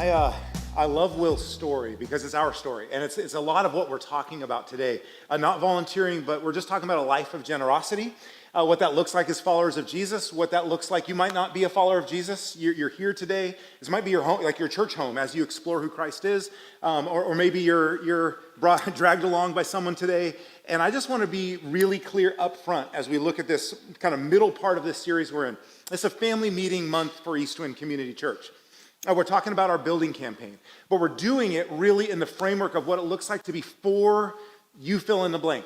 I uh, I love Will's story because it's our story, and it's a lot of what we're talking about today. Not volunteering, but we're just talking about a life of generosity, what that looks like as followers of Jesus, what that looks like. You might not be a follower of Jesus. You're here today. This might be your home, like your church home, as you explore who Christ is, or maybe you're dragged along by someone today. And I just want to be really clear up front as we look at this kind of middle part of this series we're in. It's a family meeting month for Eastwind Community Church. We're talking about our building campaign, but we're doing it really in the framework of what it looks like to be for you fill in the blank,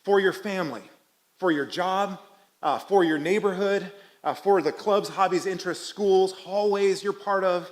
for your family, for your job, for your neighborhood, for the clubs, hobbies, interests, schools, hallways you're part of,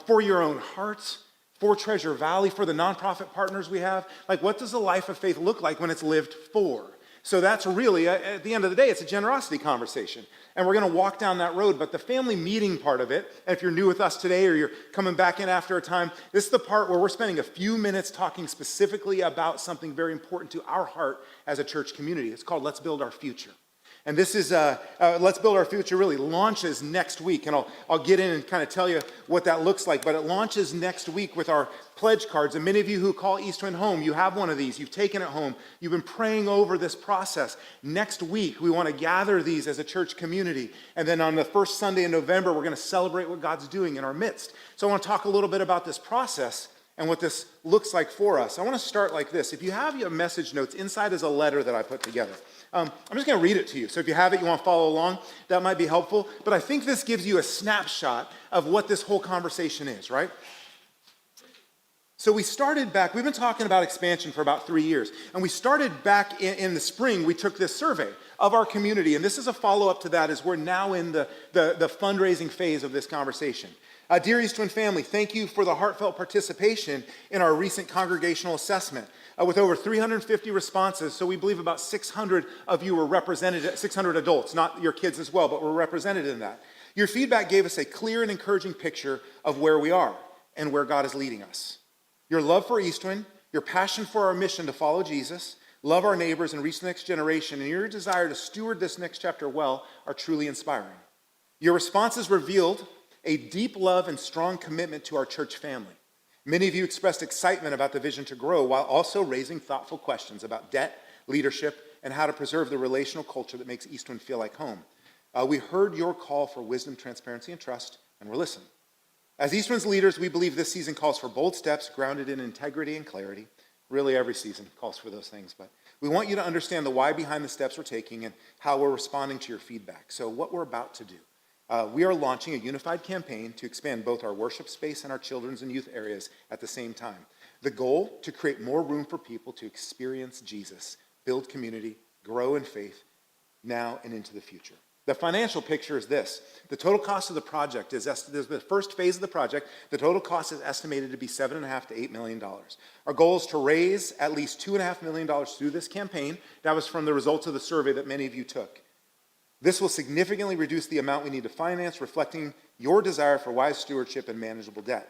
for your own hearts, for Treasure Valley, for the nonprofit partners we have. Like, what does a life of faith look like when it's lived for? So that's really, at the end of the day, it's a generosity conversation. And we're going to walk down that road. But the family meeting part of it, and if you're new with us today or you're coming back in after a time, this is the part where we're spending a few minutes talking specifically about something very important to our heart as a church community. It's called Let's Build Our Future. And this is, Let's Build Our Future really launches next week. And I'll get in and kind of tell you what that looks like. But it launches next week with our pledge cards. And many of you who call Eastwind home, you have one of these. You've taken it home. You've been praying over this process. Next week, we want to gather these as a church community. And then on the first Sunday in November, we're going to celebrate what God's doing in our midst. So I want to talk a little bit about this process and what this looks like for us. I want to start like this. If you have your message notes, inside is a letter that I put together. I'm just going to read it to you. So if you have it, you want to follow along, that might be helpful. But I think this gives you a snapshot of what this whole conversation is, right? So we started back, we've been talking about expansion for about 3 years. And we started back in the spring, we took this survey of our community. And this is a follow-up to that as we're now in the fundraising phase of this conversation. Dear Eastwind family, thank you for the heartfelt participation in our recent congregational assessment. With over 350 responses, so we believe about 600 of you were represented, 600 adults, not your kids as well, but were represented in that. Your feedback gave us a clear and encouraging picture of where we are and where God is leading us. Your love for Eastwind, your passion for our mission to follow Jesus, love our neighbors and reach the next generation, and your desire to steward this next chapter well are truly inspiring. Your responses revealed a deep love and strong commitment to our church family. Many of you expressed excitement about the vision to grow while also raising thoughtful questions about debt, leadership, and how to preserve the relational culture that makes Eastwind feel like home. We heard your call for wisdom, transparency, and trust, and we're listening. As Eastwind's leaders, we believe this season calls for bold steps grounded in integrity and clarity. Really, every season calls for those things, but we want you to understand the why behind the steps we're taking and how we're responding to your feedback. So what we're about to do. We are launching a unified campaign to expand both our worship space and our children's and youth areas at the same time. The goal, to create more room for people to experience Jesus, build community, grow in faith, now and into the future. The financial picture is this. The total cost of the project is, the first phase of the project, the total cost is estimated to be $7.5 to $8 million. Our goal is to raise at least $2.5 million through this campaign. That was from the results of the survey that many of you took. This will significantly reduce the amount we need to finance, reflecting your desire for wise stewardship and manageable debt.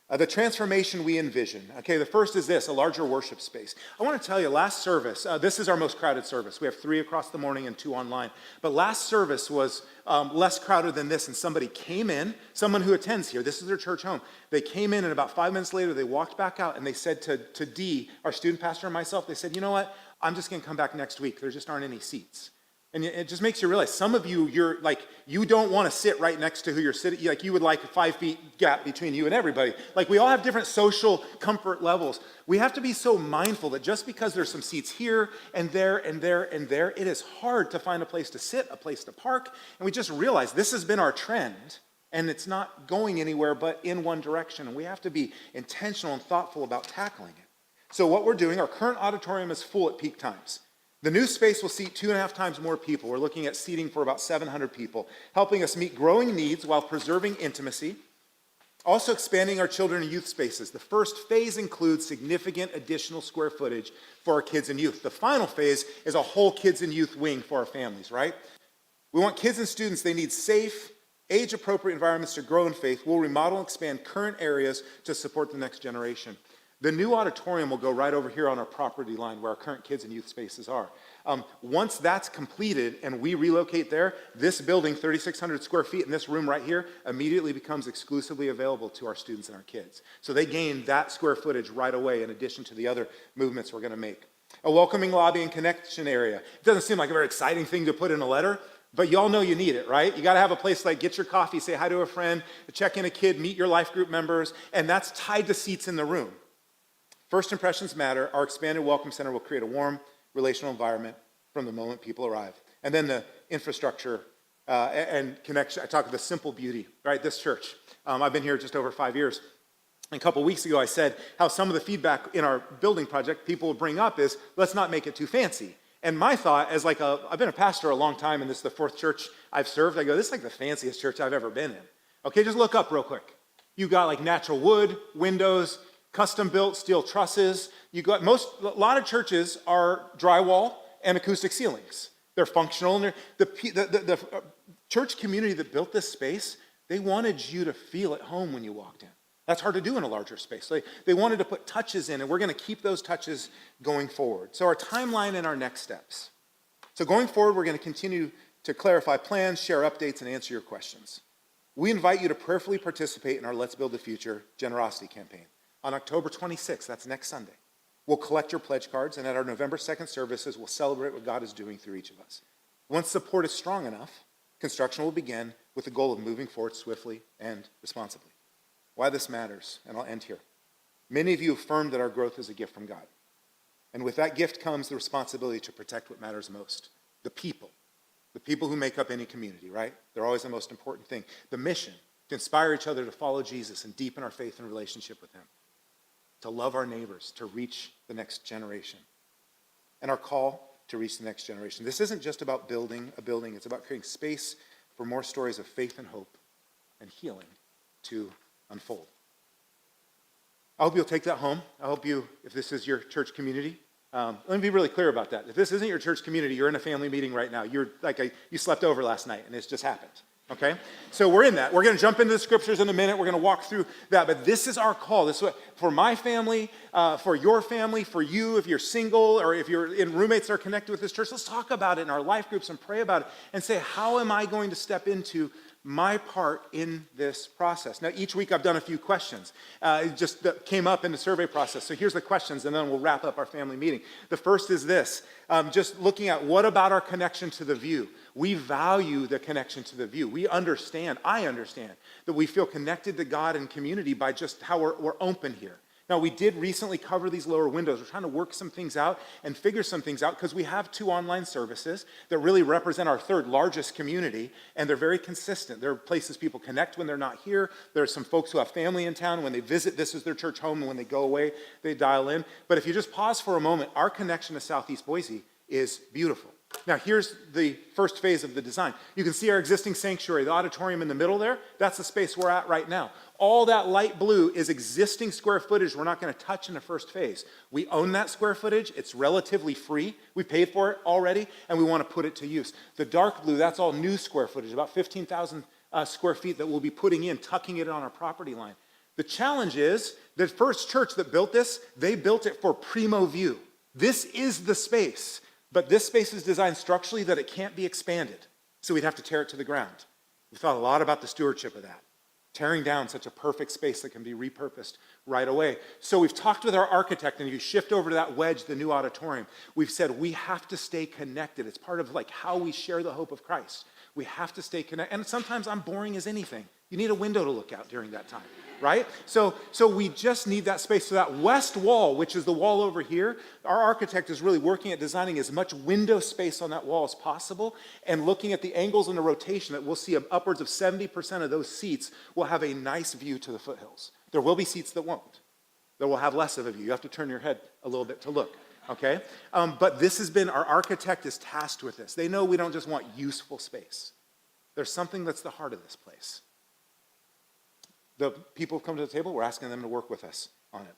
The transformation we envision. Okay, the first is this, a larger worship space. I want to tell you, last service, this is our most crowded service. We have 3 across the morning and 2 online. But last service was less crowded than this, and somebody came in, someone who attends here, this is their church home. They came in, and about 5 minutes later, they walked back out, and they said to Dee, our student pastor, and myself, they said, you know what, I'm just going to come back next week. There just aren't any seats. And it just makes you realize some of you, you're like, you don't want to sit right next to who you're sitting. Like, you would like a 5 feet gap between you and everybody. Like, we all have different social comfort levels. We have to be so mindful that just because there's some seats here and there and there and there, it is hard to find a place to sit, a place to park. And we just realize this has been our trend, and it's not going anywhere but in one direction. And we have to be intentional and thoughtful about tackling it. So what we're doing, our current auditorium is full at peak times. The new space will seat 2.5 times more people. We're looking at seating for about 700 people, helping us meet growing needs while preserving intimacy, also expanding our children and youth spaces. The first phase includes significant additional square footage for our kids and youth. The final phase is a whole kids and youth wing for our families, right? We want kids and students, they need safe, age-appropriate environments to grow in faith. We'll remodel and expand current areas to support the next generation. The new auditorium will go right over here on our property line where our current kids and youth spaces are. Once that's completed and we relocate there, this building, 3,600 square feet, and this room right here immediately becomes exclusively available to our students and our kids. So they gain that square footage right away in addition to the other movements we're going to make. A welcoming lobby and connection area. It doesn't seem like a very exciting thing to put in a letter, but y'all know you need it, right? You got to have a place like get your coffee, say hi to a friend, check in a kid, meet your life group members, and that's tied to seats in the room. First impressions matter. Our expanded welcome center will create a warm, relational environment from the moment people arrive. And then the infrastructure and connection. I talk about the simple beauty, right? This church. I've been here just over 5 years. And a couple weeks ago, I said how some of the feedback in our building project people would bring up is, let's not make it too fancy. And my thought, as like I've been a pastor a long time, and this is the 4th church I've served. I go, this is like the fanciest church I've ever been in. Okay, just look up real quick. You got like natural wood, windows, custom-built steel trusses. You got a lot of churches are drywall and acoustic ceilings. They're functional. And the church community that built this space, they wanted you to feel at home when you walked in. That's hard to do in a larger space. They wanted to put touches in, and we're going to keep those touches going forward. So our timeline and our next steps. So going forward, we're going to continue to clarify plans, share updates, and answer your questions. We invite you to prayerfully participate in our Let's Build the Future generosity campaign. On October 26th, that's next Sunday, we'll collect your pledge cards, and at our November 2nd services, we'll celebrate what God is doing through each of us. Once support is strong enough, construction will begin with the goal of moving forward swiftly and responsibly. Why this matters, and I'll end here. Many of you affirmed that our growth is a gift from God. And with that gift comes the responsibility to protect what matters most, the people who make up any community, right? They're always the most important thing. The mission, to inspire each other to follow Jesus and deepen our faith and relationship with him, to love our neighbors, to reach the next generation, and our call to reach the next generation. This isn't just about building a building. It's about creating space for more stories of faith and hope and healing to unfold. I hope you'll take that home. I hope you, if this is your church community, let me be really clear about that. If this isn't your church community, you're in a family meeting right now. You're like you slept over last night and it's just happened. Okay? So we're in that. We're going to jump into the scriptures in a minute. We're going to walk through that. But this is our call. This is what, for my family, for your family, for you, if you're single or if you're in roommates that are connected with this church, let's talk about it in our life groups and pray about it and say, how am I going to step into my part in this process? Now, each week I've done a few questions. It just came up in the survey process. So here's the questions, and then we'll wrap up our family meeting. The first is this, just looking at what about our connection to the view? We value the connection to the view. I understand that we feel connected to God and community by just how we're open here. Now, we did recently cover these lower windows. We're trying to work some things out and figure some things out because we have 2 online services that really represent our 3rd largest community, and they're very consistent. They're places people connect when they're not here. There are some folks who have family in town. When they visit, this is their church home, and when they go away, they dial in. But if you just pause for a moment, our connection to Southeast Boise is beautiful. Now, here's the first phase of the design. You can see our existing sanctuary, the auditorium in the middle there. That's the space we're at right now. All that light blue is existing square footage we're not going to touch in the first phase. We own that square footage. It's relatively free. We paid for it already, and we want to put it to use. The dark blue, that's all new square footage, about 15,000 square feet that we'll be putting in, tucking it on our property line. The challenge is the first church that built this, they built it for primo view. This is the space. But this space is designed structurally that it can't be expanded. So we'd have to tear it to the ground. We thought a lot about the stewardship of that. Tearing down such a perfect space that can be repurposed right away. So we've talked with our architect, and if you shift over to that wedge, the new auditorium, we've said we have to stay connected. It's part of like how we share the hope of Christ. We have to stay connected. And sometimes I'm boring as anything. You need a window to look out during that time, right? So we just need that space. So that west wall, which is the wall over here, our architect is really working at designing as much window space on that wall as possible and looking at the angles and the rotation that we'll see upwards of 70% of those seats will have a nice view to the foothills. There will be seats that won't. That will have less of a view. You have to turn your head a little bit to look, okay? But this has been, our architect is tasked with this. They know we don't just want useful space. There's something that's the heart of this place. The people who come to the table, we're asking them to work with us on it.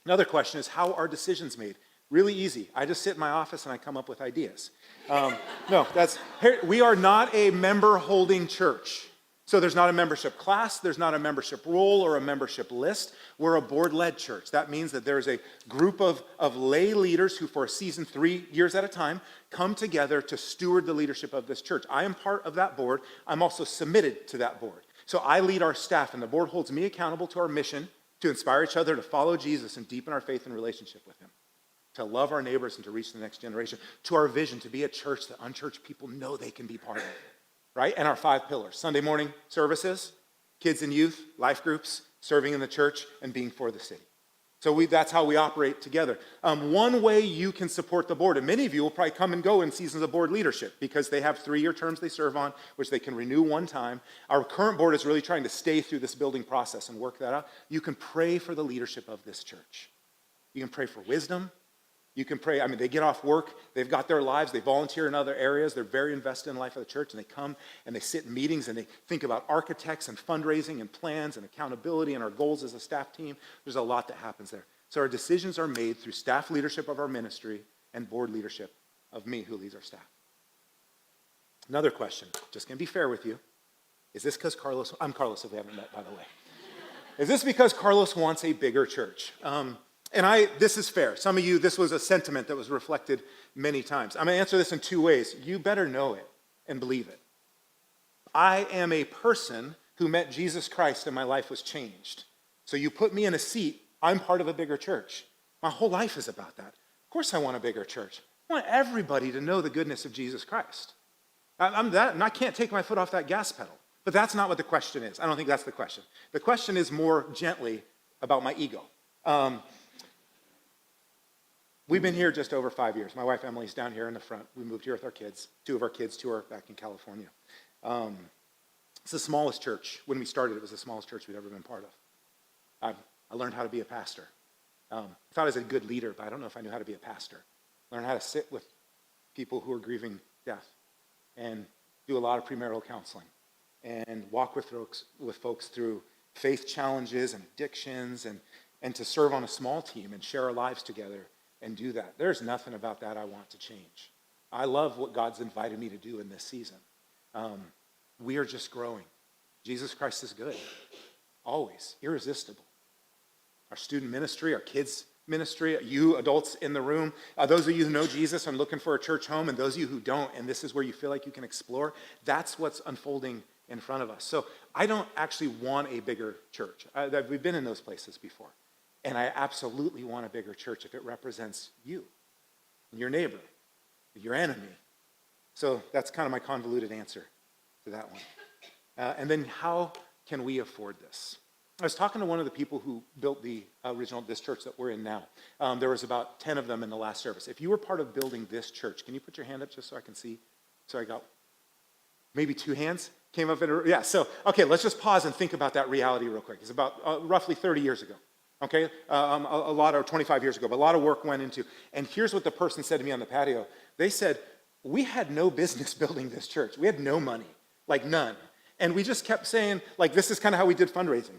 Another question is, how are decisions made? Really easy. I just sit in my office and I come up with ideas. We are not a member-holding church. So there's not a membership class, there's not a membership role or a membership list. We're a board-led church. That means that there's a group of lay leaders who for a season, 3 years at a time, come together to steward the leadership of this church. I am part of that board. I'm also submitted to that board. So I lead our staff, and the board holds me accountable to our mission to inspire each other to follow Jesus and deepen our faith and relationship with him, to love our neighbors and to reach the next generation, to our vision to be a church that unchurched people know they can be part of. Right? And our 5 pillars: Sunday morning services, kids and youth, life groups, serving in the church, and being for the city. So that's how we operate together. One way you can support the board, and many of you will probably come and go in seasons of board leadership because they have 3-year terms they serve on, which they can renew one time. Our current board is really trying to stay through this building process and work that out. You can pray for the leadership of this church. You can pray for wisdom. You can pray. They get off work, they've got their lives, they volunteer in other areas, they're very invested in the life of the church, and they come and they sit in meetings and they think about architects and fundraising and plans and accountability and our goals as a staff team. There's a lot that happens there. So our decisions are made through staff leadership of our ministry and board leadership of me, who leads our staff. Another question, just going to be fair with you. Is this because Carlos, I'm Carlos if we haven't met, by the way. Is this because Carlos wants a bigger church? This is fair. Some of you, this was a sentiment that was reflected many times. I'm going to answer this in 2 ways. You better know it and believe it. I am a person who met Jesus Christ and my life was changed. So you put me in a seat, I'm part of a bigger church. My whole life is about that. Of course I want a bigger church. I want everybody to know the goodness of Jesus Christ. I'm that, and I can't take my foot off that gas pedal. But that's not what the question is. I don't think that's the question. The question is more gently about my ego. We've been here just over 5 years. My wife Emily's down here in the front. We moved here with our kids. 2 of our kids, 2 are back in California. It's the smallest church. When we started, it was the smallest church we'd ever been part of. I learned how to be a pastor. I thought I was a good leader, but I don't know if I knew how to be a pastor. Learned how to sit with people who are grieving death and do a lot of premarital counseling and walk with folks through faith challenges and addictions and to serve on a small team and share our lives together and do that. There's nothing about that I want to change. I love what God's invited me to do in this season. We are just growing. Jesus Christ is good. Always. Irresistible. Our student ministry, our kids ministry, you adults in the room, those of you who know Jesus and looking for a church home, and those of you who don't, and this is where you feel like you can explore, that's what's unfolding in front of us. So I don't actually want a bigger church. We've been in those places before. And I absolutely want a bigger church if it represents you, your neighbor, your enemy. So that's kind of my convoluted answer to that one. And then how can we afford this? I was talking to one of the people who built this church that we're in now. There was about 10 of them in the last service. If you were part of building this church, can you put your hand up just so I can see? So I got maybe 2 hands came up. Yeah, so, okay, let's just pause and think about that reality real quick. It's about roughly 30 years ago. Okay, a lot of 25 years ago, but a lot of work went into. And here's what the person said to me on the patio. They said, we had no business building this church. We had no money, like none. And we just kept saying, like, this is kind of how we did fundraising.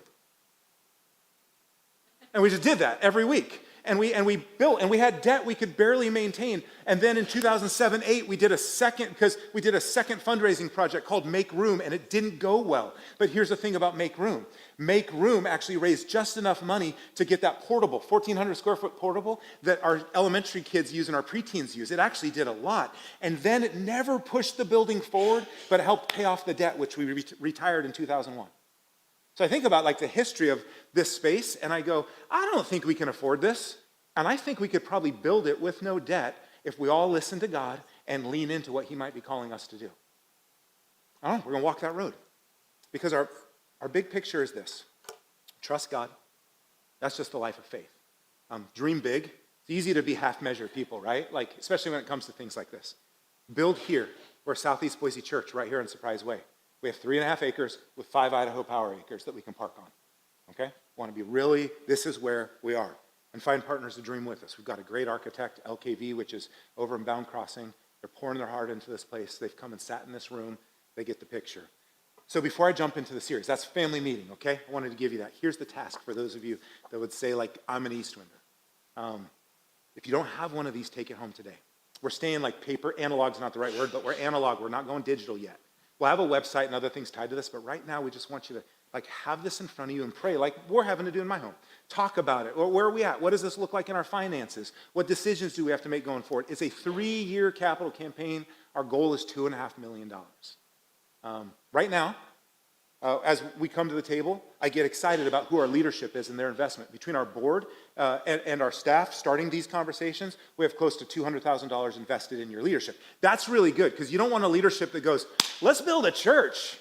And we just did that every week. And we built, and we had debt we could barely maintain. And then in 2007-8, we did a second fundraising project called Make Room, and it didn't go well. But here's the thing about Make Room. Make Room actually raised just enough money to get that portable, 1,400 square foot portable that our elementary kids use and our preteens use. It actually did a lot. And then it never pushed the building forward, but it helped pay off the debt, which we retired in 2001. So I think about like the history of this space, and I go, I don't think we can afford this. And I think we could probably build it with no debt if we all listen to God and lean into what he might be calling us to do. I don't know, we're going to walk that road. Because our big picture is this. Trust God. That's just the life of faith. Dream big. It's easy to be half-measured people, right? Like, especially when it comes to things like this. Build here. We're Southeast Boise Church right here in Surprise Way. We have 3.5 acres with 5 Idaho Power acres that we can park on. Okay? Want to be really, this is where we are. And find partners to dream with us. We've got a great architect, LKV, which is over in Bound Crossing. They're pouring their heart into this place. They've come and sat in this room. They get the picture. So before I jump into the series, that's family meeting, okay? I wanted to give you that. Here's the task for those of you that would say, like, I'm an Eastwinder. If you don't have one of these, take it home today. We're staying like paper. Analog's not the right word, but we're analog. We're not going digital yet. We'll have a website and other things tied to this, but right now we just want you to have this in front of you and pray like we're having to do in my home. Talk about it. Or where are we at? What does this look like in our finances? What decisions do we have to make going forward? It's a 3-year capital campaign. Our goal is $2.5 million. Right now, as we come to the table, I get excited about who our leadership is and their investment. Between our board and our staff starting these conversations, we have close to $200,000 invested in your leadership. That's really good because you don't want a leadership that goes, let's build a church.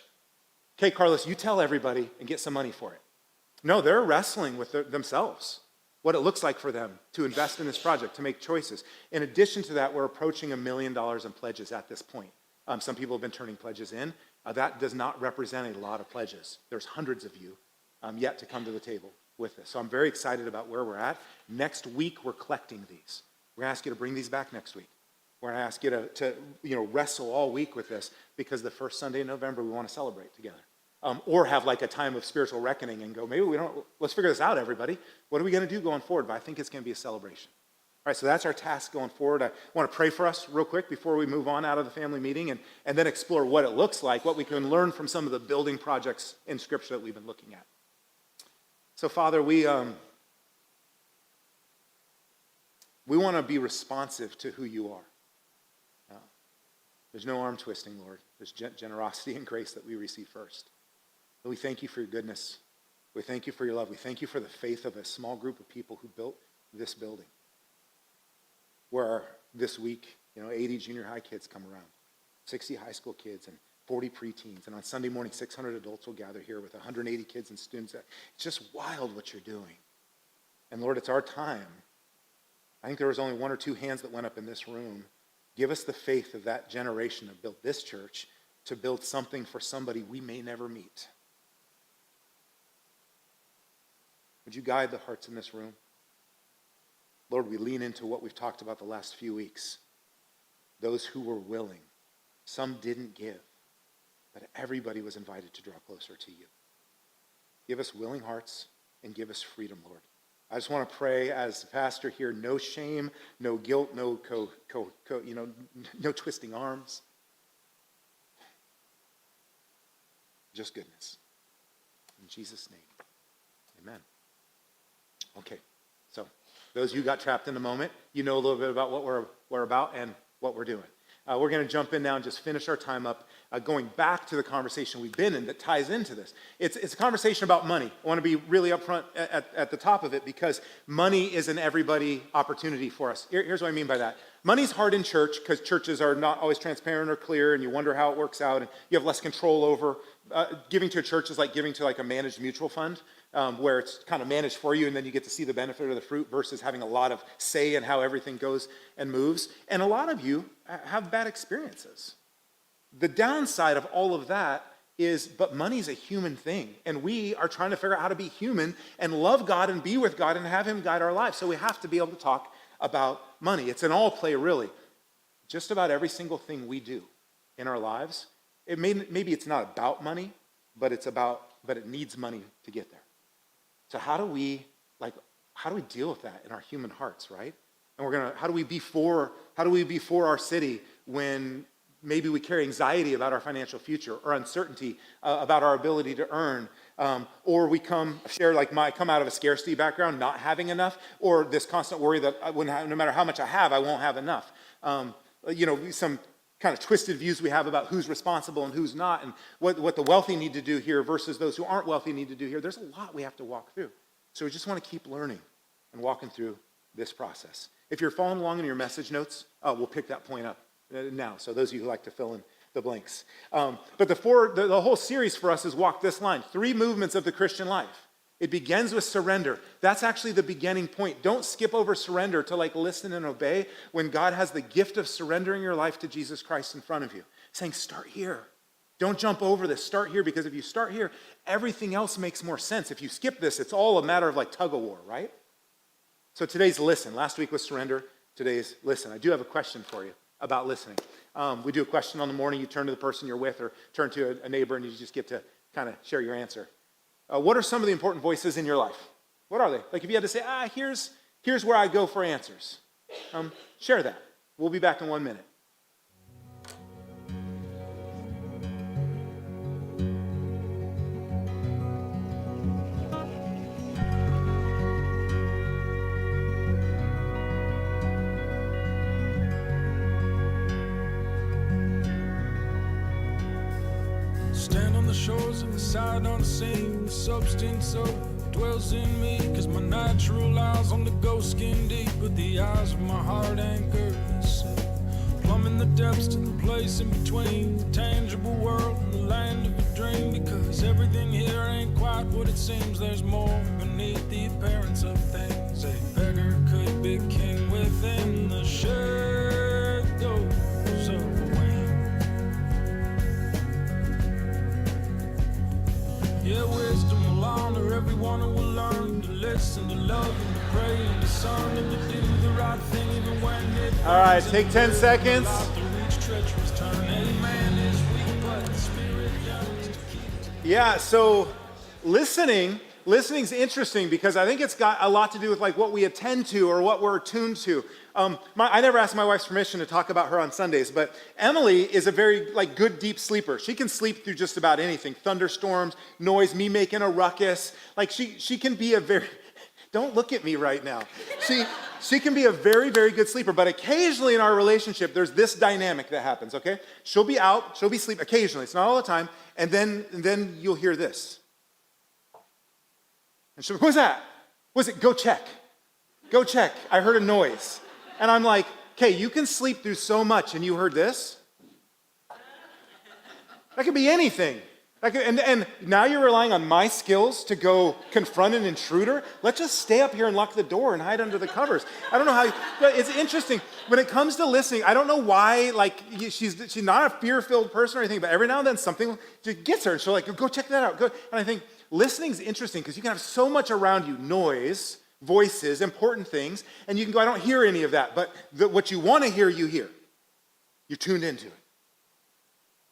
Okay, Carlos, you tell everybody and get some money for it. No, they're wrestling with themselves, what it looks like for them to invest in this project, to make choices. In addition to that, we're approaching $1 million in pledges at this point. Some people have been turning pledges in. That does not represent a lot of pledges. There's hundreds of you yet to come to the table with this. So I'm very excited about where we're at. Next week, we're collecting these. We're going to ask you to bring these back next week. We're going to ask you to wrestle all week with this because the first Sunday in November, we want to celebrate together. Or have like a time of spiritual reckoning and go, let's figure this out, everybody. What are we going to do going forward? But I think it's going to be a celebration. All right, so that's our task going forward. I want to pray for us real quick before we move on out of the family meeting and then explore what it looks like, what we can learn from some of the building projects in Scripture that we've been looking at. So, Father, we want to be responsive to who you are. There's no arm twisting, Lord. There's generosity and grace that we receive first. But we thank you for your goodness. We thank you for your love. We thank you for the faith of a small group of people who built this building. Where this week, 80 junior high kids come around, 60 high school kids, and 40 preteens. And on Sunday morning, 600 adults will gather here with 180 kids and students. It's just wild what you're doing. And Lord, it's our time. I think there was only 1 or 2 hands that went up in this room. Give us the faith of that generation that built this church to build something for somebody we may never meet. Would you guide the hearts in this room? Lord, we lean into what we've talked about the last few weeks. Those who were willing. Some didn't give, but everybody was invited to draw closer to you. Give us willing hearts and give us freedom, Lord. I just want to pray as a pastor here, no shame, no guilt, no no twisting arms. Just goodness. In Jesus' name, amen. Okay, so those of you who got trapped in a moment, you know a little bit about what we're about and what we're doing. We're going to jump in now and just finish our time up going back to the conversation we've been in that ties into this. It's a conversation about money. I want to be really upfront at the top of it because money is an everybody opportunity for us. Here's what I mean by that. Money's hard in church because churches are not always transparent or clear and you wonder how it works out and you have less control over. Giving to a church is like giving to like a managed mutual fund. Where it's kind of managed for you and then you get to see the benefit of the fruit versus having a lot of say in how everything goes and moves. And a lot of you have bad experiences. The downside of all of that is, but money's a human thing. And we are trying to figure out how to be human and love God and be with God and have him guide our lives. So we have to be able to talk about money. It's an all play, really. Just about every single thing we do in our lives, maybe it's not about money, but it needs money to get there. So how do we deal with that in our human hearts, right? And how do we be for our city when maybe we carry anxiety about our financial future or uncertainty about our ability to earn, or we come out of a scarcity background, not having enough, or this constant worry that no matter how much I have, I won't have enough. Some kind of twisted views we have about who's responsible and who's not and what the wealthy need to do here versus those who aren't wealthy need to do here. There's a lot we have to walk through. So we just want to keep learning and walking through this process. If you're following along in your message notes, we'll pick that point up now. So those of you who like to fill in the blanks. But the whole series for us is walk this line. 3 movements of the Christian life. It begins with surrender. That's actually the beginning point. Don't skip over surrender to listen and obey when God has the gift of surrendering your life to Jesus Christ in front of you. Saying, start here. Don't jump over this. Start here, because if you start here, everything else makes more sense. If you skip this, it's all a matter of tug of war, right? So today's listen. Last week was surrender. Today's listen. I do have a question for you about listening. We do a question on the morning. You turn to the person you're with or turn to a neighbor and you just get to kind of share your answer. What are some of the important voices in your life? What are they? If you had to say, here's where I go for answers. Share that. We'll be back in 1 minute. Stand on the shores of the side unseen. The substance of dwells in me. Cause my natural eyes on the ghost skin deep. But the eyes of my heart anchor and see. Plumbing the depths to the place in between. The tangible world and the land of a dream. Because everything here ain't quite what it seems. There's more beneath the appearance of things. A beggar could be king within the shadows of a wing. Yeah, wisdom will honor everyone who will learn to listen, to love, and to pray, and discern, and to do the right thing even when it hurts. All right, take 10 seconds. Yeah, so listening's interesting because I think it's got a lot to do with like what we attend to or what we're attuned to. I never asked my wife's permission to talk about her on Sundays, but Emily is a very like good deep sleeper. She can sleep through just about anything: thunderstorms, noise, me making a ruckus. Like she can be a very don't look at me right now. She can be a very, very good sleeper, but occasionally in our relationship, there's this dynamic that happens, okay? She'll be out, she'll be asleep occasionally. It's not all the time. And then you'll hear this. And she'll, who's that? Was it? Go check. Go check. I heard a noise. And I'm like, okay, you can sleep through so much and you heard this? That could be anything. And now you're relying on my skills to go confront an intruder? Let's just stay up here and lock the door and hide under the covers. I don't know how, but it's interesting. When it comes to listening, I don't know why, like, she's not a fear-filled person or anything, but every now and then something just gets her, and she'll like, go check that out. Go. And I think listening's interesting because you can have so much around you, noise, voices, important things, and you can go, I don't hear any of that, but what you want to hear, you hear. You're tuned into it.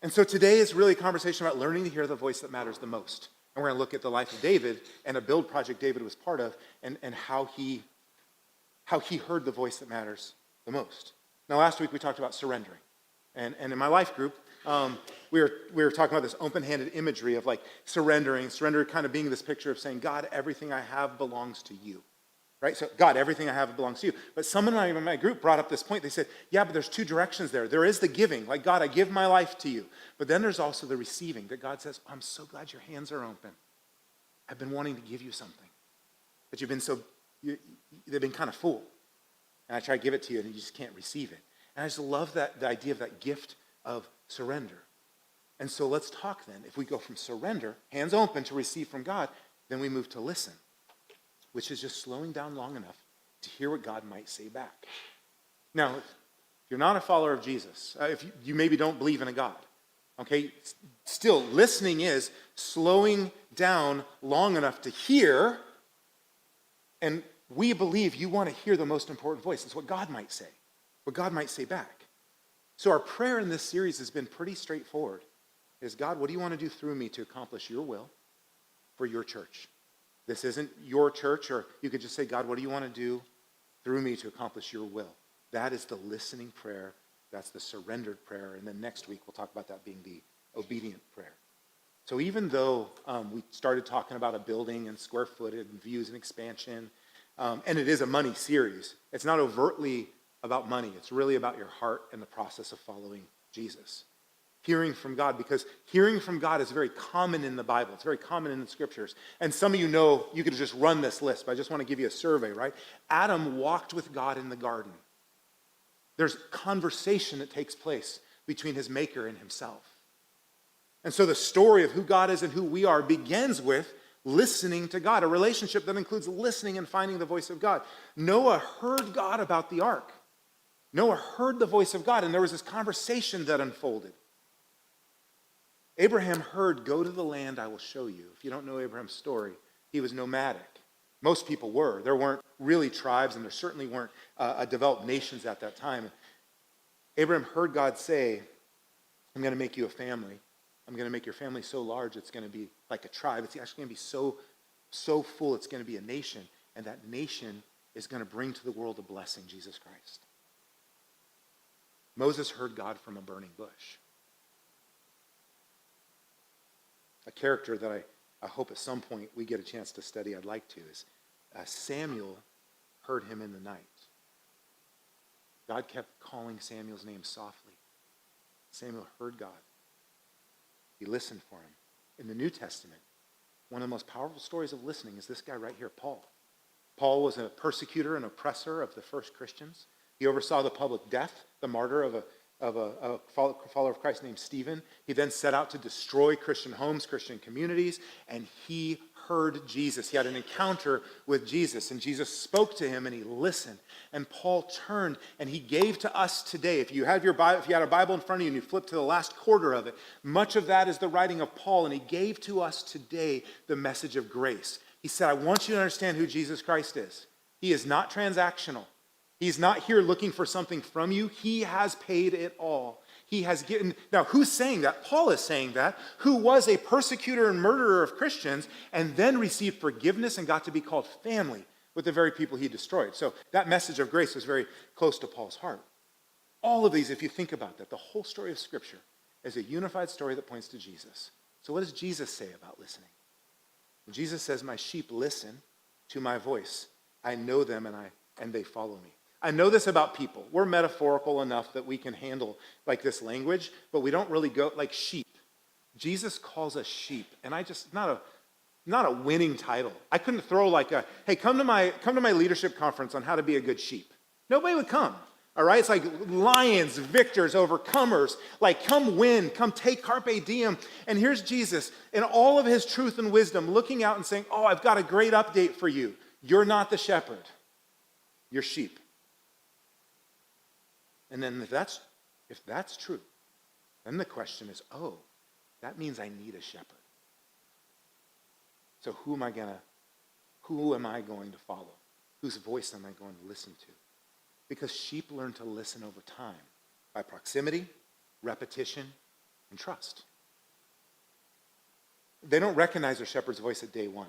And so today is really a conversation about learning to hear the voice that matters the most. And we're going to look at the life of David and a build project David was part of and how he heard the voice that matters the most. Now, last week we talked about surrendering. And in my life group, we were talking about this open-handed imagery of like surrender kind of being this picture of saying, God, everything I have belongs to you. Right? So, God, everything I have belongs to you. But someone in my group brought up this point. They said, yeah, but there's two directions there. There is the giving, like, God, I give my life to you. But then there's also the receiving, that God says, I'm so glad your hands are open. I've been wanting to give you something. But they've been kind of full. And I try to give it to you, and you just can't receive it. And I just love the idea of that gift of surrender. And so let's talk then. If we go from surrender, hands open to receive from God, then we move to listen, which is just slowing down long enough to hear what God might say back. Now, if you're not a follower of Jesus, if you maybe don't believe in a God, okay, still, listening is slowing down long enough to hear, and we believe you want to hear the most important voice. It's what God might say, what God might say back. So our prayer in this series has been pretty straightforward. Is God, what do you want to do through me to accomplish your will for your church? This isn't your church, or you could just say, God, what do you want to do through me to accomplish your will? That is the listening prayer. That's the surrendered prayer. And then next week, we'll talk about that being the obedient prayer. So even though we started talking about a building and square footage and views and expansion, and it is a money series, it's not overtly about money. It's really about your heart and the process of following Jesus. Hearing from God, because hearing from God is very common in the Bible. It's very common in the scriptures. And some of you know, you could just run this list, but I just want to give you a survey, right? Adam walked with God in the garden. There's conversation that takes place between his maker and himself. And so the story of who God is and who we are begins with listening to God, a relationship that includes listening and finding the voice of God. Noah heard God about the ark. Noah heard the voice of God, and there was this conversation that unfolded. Abraham heard, go to the land I will show you. If you don't know Abraham's story, he was nomadic. Most people were. There weren't really tribes, and there certainly weren't developed nations at that time. Abraham heard God say, I'm going to make you a family. I'm going to make your family so large it's going to be like a tribe. It's actually going to be so full it's going to be a nation. And that nation is going to bring to the world a blessing, Jesus Christ. Moses heard God from a burning bush. A character that I hope at some point we get a chance to study, I'd like to, is Samuel heard him in the night. God kept calling Samuel's name softly. Samuel heard God. He listened for him. In the New Testament, one of the most powerful stories of listening is this guy right here, Paul. Paul was a persecutor and oppressor of the first Christians. He oversaw the public death, the martyr of a follower of Christ named Stephen. He then set out to destroy Christian homes, Christian communities, and he heard Jesus. He had an encounter with Jesus, and Jesus spoke to him, and he listened. And Paul turned, and he gave to us today. If you had a Bible in front of you, and you flip to the last quarter of it, much of that is the writing of Paul, and he gave to us today the message of grace. He said, I want you to understand who Jesus Christ is. He is not transactional. He's not here looking for something from you. He has paid it all. He has given. Now, who's saying that? Paul is saying that, who was a persecutor and murderer of Christians and then received forgiveness and got to be called family with the very people he destroyed. So that message of grace was very close to Paul's heart. All of these, if you think about that, the whole story of Scripture is a unified story that points to Jesus. So what does Jesus say about listening? Jesus says, my sheep listen to my voice. I know them and they follow me. I know this about people. We're metaphorical enough that we can handle like this language, but we don't really go like sheep. Jesus calls us sheep, and not a winning title. I couldn't throw like hey, come to my leadership conference on how to be a good sheep. Nobody would come. All right, it's like lions, victors, overcomers. Like, come win, come take carpe diem. And here's Jesus in all of his truth and wisdom looking out and saying, oh, I've got a great update for you. You're not the shepherd. You're sheep. And then if that's true, then the question is, oh, that means I need a shepherd. So who am I going to follow? Whose voice am I going to listen to? Because sheep learn to listen over time by proximity, repetition, and trust. They don't recognize their shepherd's voice at day one.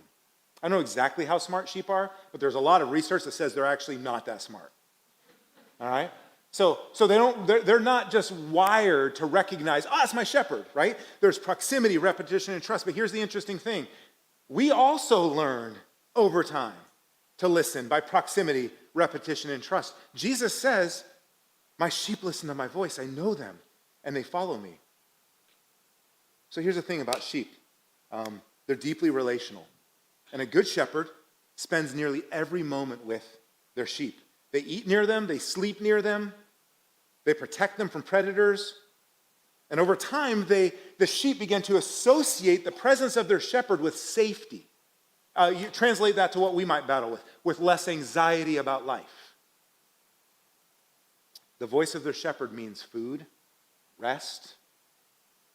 I don't know exactly how smart sheep are, but there's a lot of research that says they're actually not that smart. All right? So they're not just wired to recognize, it's my shepherd, right? There's proximity, repetition, and trust. But here's the interesting thing. We also learn over time to listen by proximity, repetition, and trust. Jesus says, my sheep listen to my voice. I know them, and they follow me. So here's the thing about sheep. They're deeply relational. And a good shepherd spends nearly every moment with their sheep. They eat near them. They sleep near them. They protect them from predators. And over time, the sheep begin to associate the presence of their shepherd with safety. You translate that to what we might battle with less anxiety about life. The voice of their shepherd means food, rest,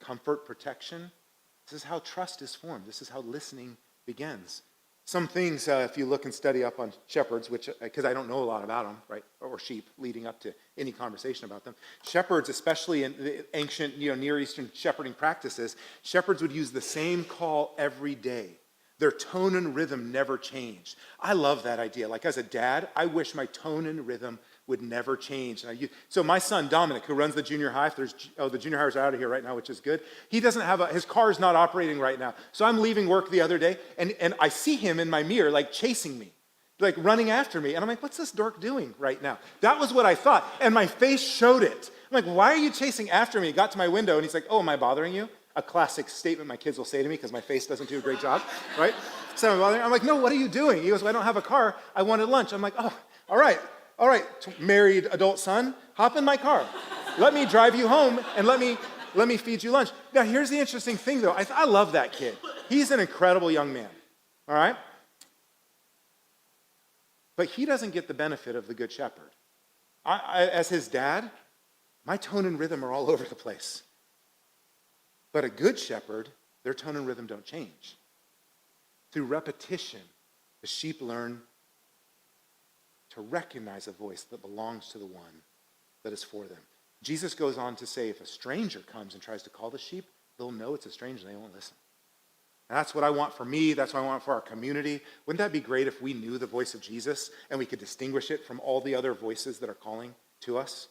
comfort, protection. This is how trust is formed. This is how listening begins. Some things, if you look and study up on shepherds, because I don't know a lot about them, right, or sheep, leading up to any conversation about them. Shepherds, especially in the ancient, Near Eastern shepherding practices, shepherds would use the same call every day. Their tone and rhythm never changed. I love that idea. Like as a dad, I wish my tone and rhythm would never change. So my son, Dominic, who runs the junior high, the junior highs are out of here right now, which is good. He doesn't have his car is not operating right now. So I'm leaving work the other day, and I see him in my mirror, like chasing me, like running after me. And I'm like, what's this dork doing right now? That was what I thought. And my face showed it. I'm like, why are you chasing after me? He got to my window, and he's like, oh, am I bothering you? A classic statement my kids will say to me because my face doesn't do a great job, right? So I'm like, no, what are you doing? He goes, well, I don't have a car. I wanted lunch. I'm like, oh, all right, married adult son, hop in my car. Let me drive you home and let me feed you lunch. Now, here's the interesting thing, though. I love that kid. He's an incredible young man, all right? But he doesn't get the benefit of the Good Shepherd. As his dad, my tone and rhythm are all over the place. But a good shepherd, their tone and rhythm don't change. Through repetition, the sheep learn to recognize a voice that belongs to the one that is for them. Jesus goes on to say, if a stranger comes and tries to call the sheep, they'll know it's a stranger and they won't listen. And that's what I want for me. That's what I want for our community. Wouldn't that be great if we knew the voice of Jesus and we could distinguish it from all the other voices that are calling to us?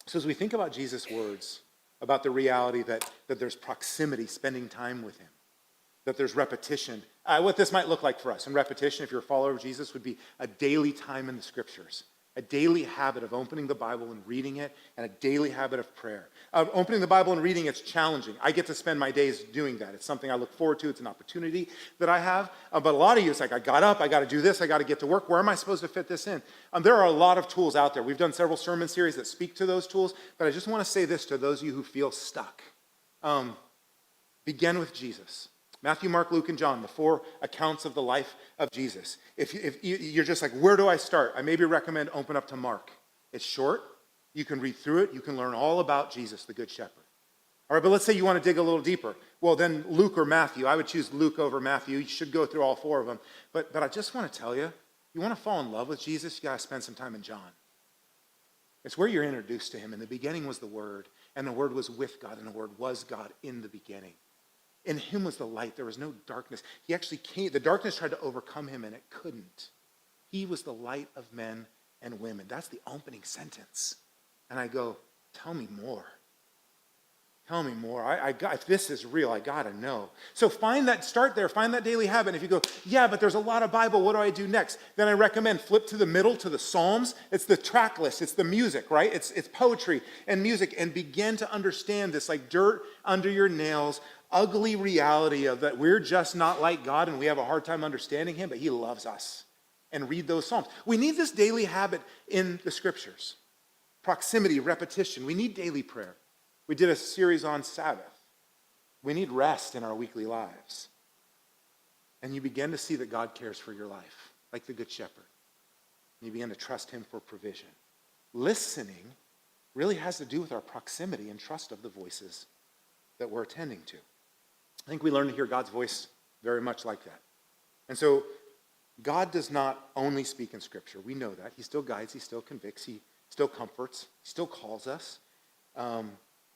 So as we think about Jesus' words, about the reality that there's proximity, spending time with him, that there's repetition. What this might look like for us. And repetition, if you're a follower of Jesus, would be a daily time in the scriptures. A daily habit of opening the Bible and reading it, and a daily habit of prayer. Opening the Bible and reading, it's challenging. I get to spend my days doing that. It's something I look forward to. It's an opportunity that I have. But a lot of you, it's like, I got up, I got to do this, I got to get to work. Where am I supposed to fit this in? There are a lot of tools out there. We've done several sermon series that speak to those tools, but I just want to say this to those of you who feel stuck. Begin with Jesus. Matthew, Mark, Luke, and John, the 4 accounts of the life of Jesus. If you're just like, where do I start? I maybe recommend open up to Mark. It's short. You can read through it. You can learn all about Jesus, the Good Shepherd. All right, but let's say you want to dig a little deeper. Well, then Luke or Matthew. I would choose Luke over Matthew. You should go through all 4 of them. But I just want to tell you, you want to fall in love with Jesus, you got to spend some time in John. It's where you're introduced to him. In the beginning was the Word, and the Word was with God, and the Word was God in the beginning. In him was the light. There was no darkness. He actually came. The darkness tried to overcome him, and it couldn't. He was the light of men and women. That's the opening sentence. And I go, tell me more. Tell me more. If this is real, I got to know. So start there. Find that daily habit. And if you go, yeah, but there's a lot of Bible. What do I do next? Then I recommend flip to the middle, to the Psalms. It's the track list. It's the music, right? It's poetry and music. And begin to understand this like dirt under your nails, ugly reality of that we're just not like God and we have a hard time understanding him, but he loves us. And read those Psalms. We need this daily habit in the scriptures. Proximity, repetition. We need daily prayer. We did a series on Sabbath. We need rest in our weekly lives. And you begin to see that God cares for your life, like the Good Shepherd. And you begin to trust him for provision. Listening really has to do with our proximity and trust of the voices that we're attending to. I think we learn to hear God's voice very much like that. And so God does not only speak in Scripture. We know that. He still guides. He still convicts. He still comforts. He still calls us.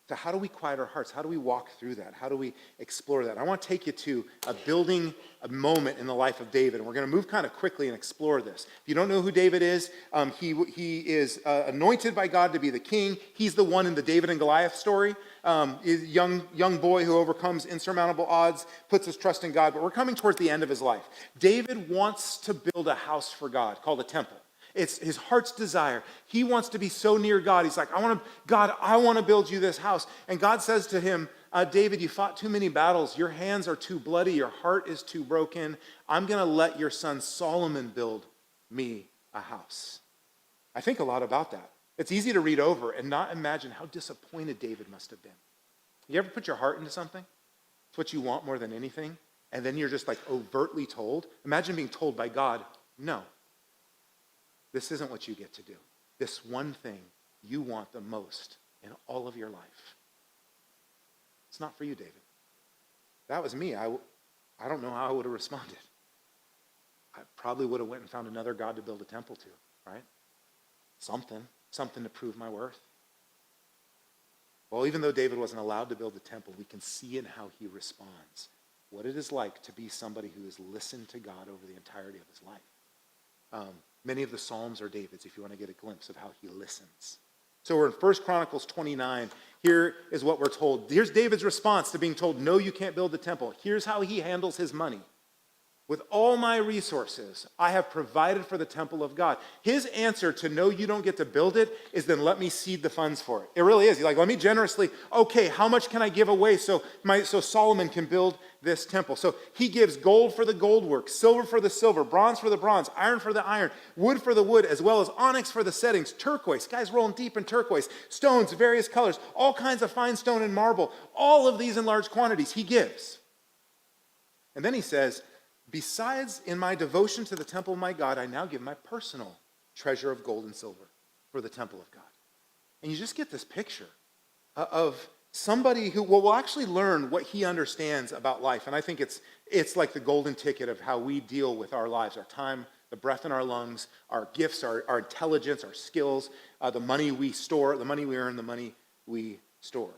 So how do we quiet our hearts? How do we walk through that? How do we explore that? I want to take you to a moment in the life of David. And we're going to move kind of quickly and explore this. If you don't know who David is, he is anointed by God to be the king. He's the one in the David and Goliath story. Young boy who overcomes insurmountable odds, puts his trust in God. But we're coming towards the end of his life. David wants to build a house for God called a temple. It's his heart's desire. He wants to be so near God. He's like, I want to build you this house. And God says to him, David, you fought too many battles. Your hands are too bloody. Your heart is too broken. I'm going to let your son Solomon build me a house. I think a lot about that. It's easy to read over and not imagine how disappointed David must have been. You ever put your heart into something? It's what you want more than anything. And then you're just like overtly told. Imagine being told by God, no. This isn't what you get to do. This one thing you want the most in all of your life. It's not for you, David. That was me. I don't know how I would have responded. I probably would have went and found another God to build a temple to, right? Something to prove my worth. Well, even though David wasn't allowed to build the temple, we can see in how he responds what it is like to be somebody who has listened to God over the entirety of his life. Many of the Psalms are David's, if you want to get a glimpse of how he listens. So we're in 1 Chronicles 29. Here is what we're told. Here's David's response to being told, no, you can't build the temple. Here's how he handles his money. With all my resources, I have provided for the temple of God. His answer to no, you don't get to build it, is then let me seed the funds for it. It really is. He's like, let me generously, okay, how much can I give away so Solomon can build this temple? So he gives gold for the gold work, silver for the silver, bronze for the bronze, iron for the iron, wood for the wood, as well as onyx for the settings, turquoise. Guys rolling deep in turquoise. Stones, various colors, all kinds of fine stone and marble. All of these in large quantities he gives. And then he says, besides, in my devotion to the temple of my God, I now give my personal treasure of gold and silver for the temple of God. And you just get this picture of somebody who will actually learn what he understands about life. And I think it's like the golden ticket of how we deal with our lives, our time, the breath in our lungs, our gifts, our intelligence, our skills, the money we store, the money we earn, the money we store.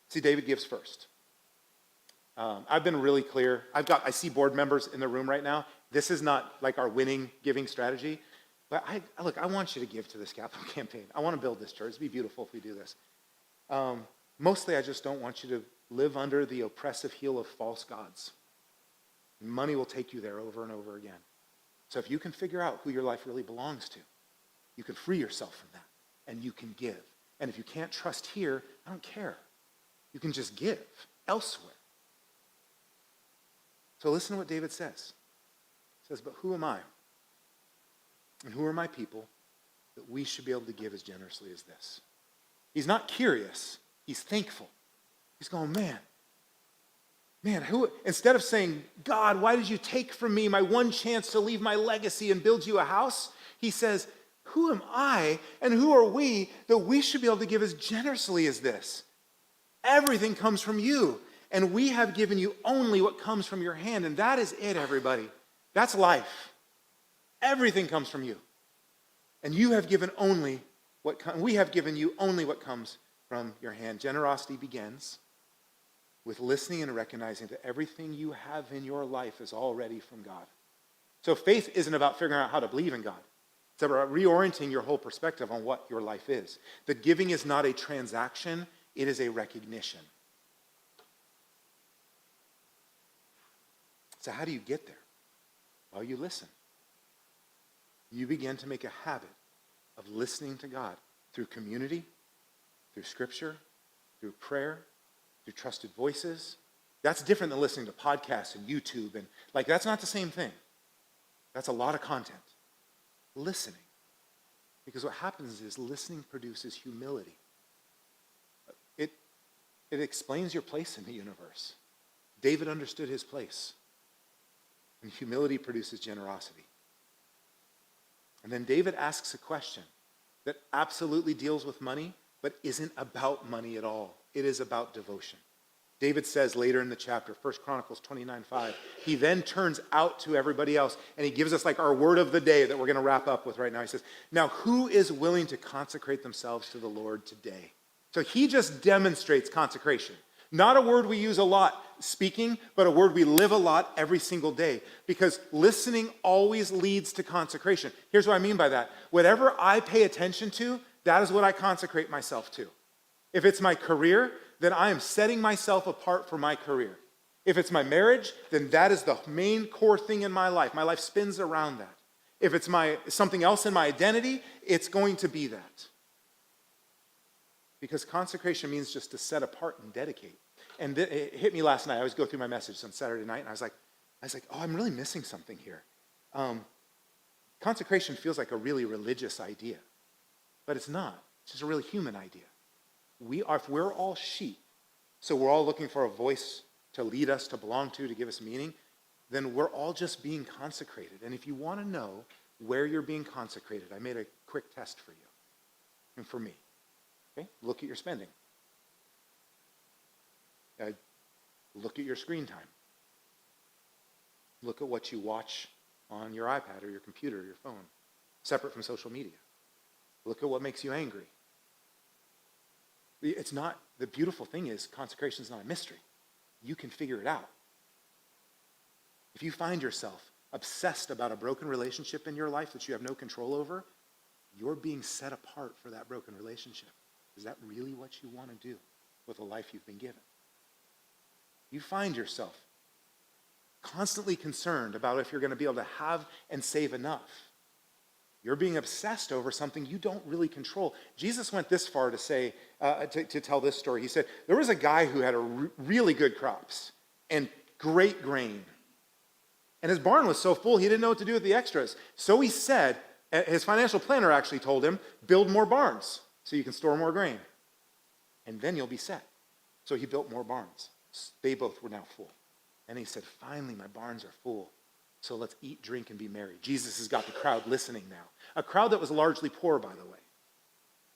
See, David gives first. I've been really clear. I see board members in the room right now. This is not like our winning giving strategy. But I want you to give to this capital campaign. I want to build this church. It'd be beautiful if we do this. Mostly, I just don't want you to live under the oppressive heel of false gods. Money will take you there over and over again. So if you can figure out who your life really belongs to, You can free yourself from that, and you can give. And if you can't trust here, I don't care. You can just give elsewhere. So listen to what David says. He says, but who am I? And who are my people that we should be able to give as generously as this? He's not curious. He's thankful. He's going, man, who? Instead of saying, God, why did you take from me my one chance to leave my legacy and build you a house? He says, who am I and who are we that we should be able to give as generously as this? Everything comes from you, and we have given you only what comes from your hand, and that is it, everybody. That's life. Everything comes from you. And you have given only we have given you only what comes from your hand. Generosity begins with listening and recognizing that everything you have in your life is already from God. So faith isn't about figuring out how to believe in God. It's about reorienting your whole perspective on what your life is. That giving is not a transaction, it is a recognition. So how do you get there? Well, you listen. You begin to make a habit of listening to God through community, through scripture, through prayer, through trusted voices. That's different than listening to podcasts and YouTube. And that's not the same thing. That's a lot of content. Listening. Because what happens is listening produces humility. It explains your place in the universe. David understood his place. And humility produces generosity. And then David asks a question that absolutely deals with money, but isn't about money at all. It is about devotion. David says later in the chapter, 1 Chronicles 29:5, he then turns out to everybody else, and he gives us our word of the day that we're going to wrap up with right now. He says, now who is willing to consecrate themselves to the Lord today? So he just demonstrates consecration. Not a word we use a lot speaking, but a word we live a lot every single day. Because listening always leads to consecration. Here's what I mean by that. Whatever I pay attention to, that is what I consecrate myself to. If it's my career, then I am setting myself apart for my career. If it's my marriage, then that is the main core thing in my life. My life spins around that. If it's something else in my identity, it's going to be that. Because consecration means just to set apart and dedicate. And it hit me last night. I always go through my message on Saturday night, and I was like, oh, I'm really missing something here. Consecration feels like a really religious idea, but it's not. It's just a really human idea. If we're all sheep, so we're all looking for a voice to lead us, to belong to give us meaning, then we're all just being consecrated. And if you want to know where you're being consecrated, I made a quick test for you and for me. Okay? Look at your spending. Look at your screen time. Look at what you watch on your iPad or your computer or your phone, separate from social media. Look at what makes you angry. It's not, the beautiful thing is consecration is not a mystery. You can figure it out. If you find yourself obsessed about a broken relationship in your life that you have no control over, you're being set apart for that broken relationship. Is that really what you want to do with the life you've been given? You find yourself constantly concerned about if you're going to be able to have and save enough. You're being obsessed over something you don't really control. Jesus went this far to say, to tell this story. He said, there was a guy who had really good crops and great grain. And his barn was so full, he didn't know what to do with the extras. So he said, his financial planner actually told him, build more barns so you can store more grain. And then you'll be set. So he built more barns. They both were now full. And he said, finally, my barns are full. So let's eat, drink, and be merry. Jesus has got the crowd listening now. A crowd that was largely poor, by the way.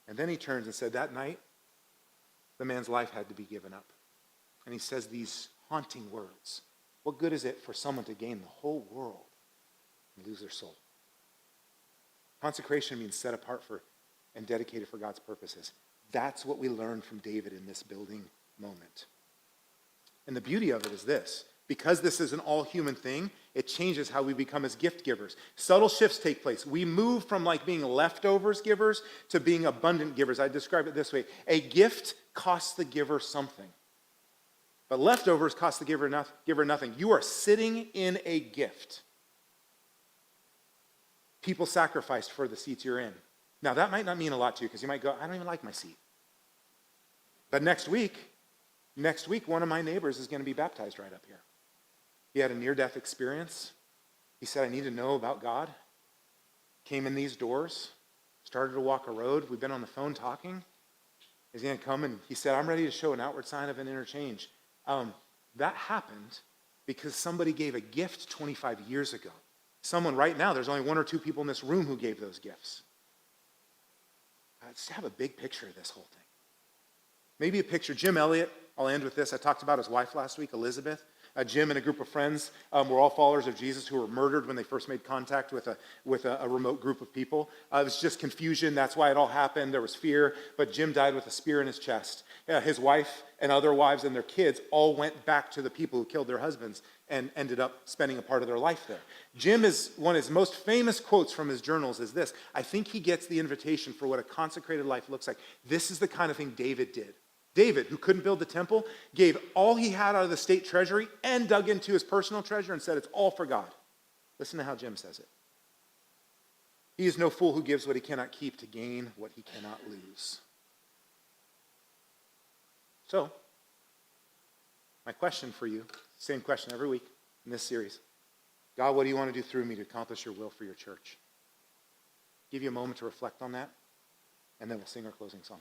And then he turns and said, that night, the man's life had to be given up. And he says these haunting words. What good is it for someone to gain the whole world and lose their soul? Consecration means set apart for and dedicated for God's purposes. That's what we learn from David in this building moment. And the beauty of it is this. Because this is an all-human thing, it changes how we become as gift givers. Subtle shifts take place. We move from being leftovers givers to being abundant givers. I describe it this way. A gift costs the giver something. But leftovers cost the giver nothing. You are sitting in a gift. People sacrificed for the seats you're in. Now, that might not mean a lot to you because you might go, I don't even like my seat. But next week, one of my neighbors is going to be baptized right up here. He had a near-death experience. He said, I need to know about God. Came in these doors, started to walk a road. We've been on the phone talking. He's going to come, and he said, I'm ready to show an outward sign of an interchange. That happened because somebody gave a gift 25 years ago. Someone right now, there's only one or two people in this room who gave those gifts. Let's have a big picture of this whole thing. Maybe a picture. Jim Elliott, I'll end with this. I talked about his wife last week, Elizabeth. Jim and a group of friends were all followers of Jesus who were murdered when they first made contact with a remote group of people. It was just confusion. That's why it all happened. There was fear. But Jim died with a spear in his chest. His wife and other wives and their kids all went back to the people who killed their husbands and ended up spending a part of their life there. Jim is one of his most famous quotes from his journals is this. I think he gets the invitation for what a consecrated life looks like. This is the kind of thing David did. David, who couldn't build the temple, gave all he had out of the state treasury and dug into his personal treasure and said, it's all for God. Listen to how Jim says it. He is no fool who gives what he cannot keep to gain what he cannot lose. So, my question for you, same question every week in this series. God, what do you want to do through me to accomplish your will for your church? Give you a moment to reflect on that, and then we'll sing our closing song.